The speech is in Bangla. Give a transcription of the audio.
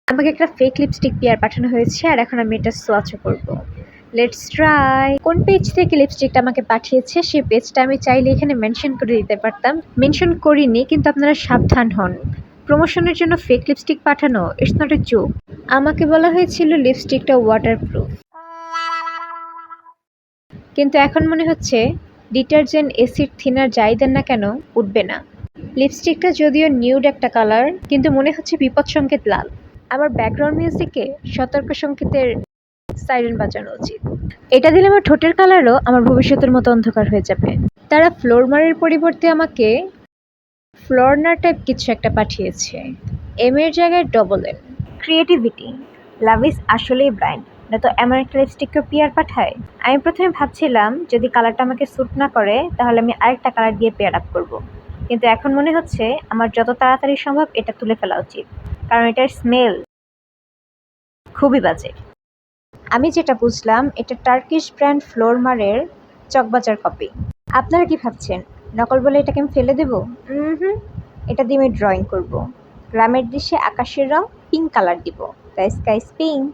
আমাকে একটা ফেক লিপস্টিক পেয়ার পাঠানো হয়েছে আর এখন আমি এটা সোয়াচ করব। Let's try. কোন পেজ থেকে লিপস্টিকটা আমাকে পাঠিয়েছে সেই পেজটা আমি চাইলে এখানে মেনশন করে দিতে পারতাম। মেনশন করিনি, কিন্তু আপনারা সাবধান হন। প্রমোশনের জন্য ফেক লিপস্টিক পাঠানো ইটস নট এ জোক। আমাকে বলা হয়েছিল লিপস্টিকটা ওয়াটারপ্রুফ, কিন্তু এখন মনে হচ্ছে ডিটারজেন্ট, এসিড, থিনার যাই দেন না কেন উঠবে না। লিপস্টিকটা যদিও নিউড একটা কালার, কিন্তু মনে হচ্ছে বিপদ সংকেত লাল। আমার ব্যাকগ্রাউন্ড মিউজিকে সতর্ক সংকেতের সাইরেন বাজানো উচিত। এটা দিলে আমার ঠোঁটের কালারও আমার ভবিষ্যতের মতো অন্ধকার হয়ে যাবে। তারা ফ্লোরমারের পরিবর্তে আমাকে ফ্লোরনার টাইপ কিছু একটা পাঠিয়েছে। এম এর জায়গায় double M. Creativity. Love is আসলেই ব্লাইন্ড, না তো এমন একটা লিপস্টিককে পেয়ার পাঠায়। আমি প্রথমে ভাবছিলাম যদি কালারটা আমাকে স্যুট না করে তাহলে আমি আরেকটা কালার দিয়ে পেয়ার আপ করবো, কিন্তু এখন মনে হচ্ছে আমার যত তাড়াতাড়ি সম্ভব এটা তুলে ফেলা উচিত, কারণ এটার স্মেল খুবই বাজে। আমি যেটা বুঝলাম এটা টার্কিশ ব্র্যান্ড ফ্লোরমারের চকবাজার কপি। আপনারা কি ভাবছেন নকল বলে এটাকে আমি ফেলে দেবো? এটা দিয়ে আমি ড্রয়িং করব। গ্রামের দৃশ্যে আকাশের রং পিঙ্ক কালার দিব। The sky is pink.